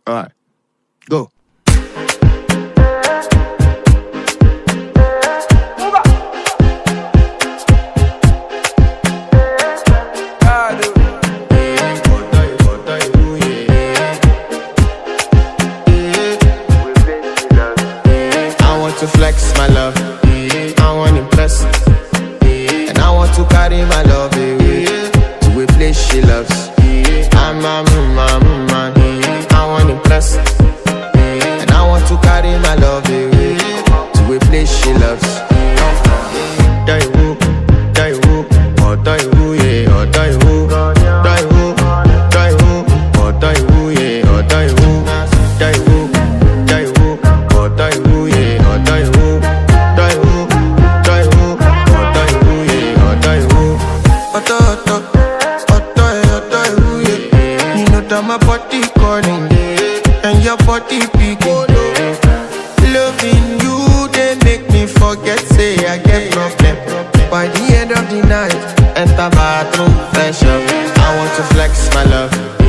Alright, go. To flex my love, I want to impress, and I want to carry my love away to a place she loves. I'm a man, I want to impress, and I want to carry my love away to a place she loves. Die who, oh die who, yeah, oh die who, die who, die who, oh die who, yeah, oh die who, die who, oh die who, yeah. My body calling, and your body picking. Loving you, they make me forget, say I get problem. By the end of the night, enter bathroom, fresh up. I want to flex my love.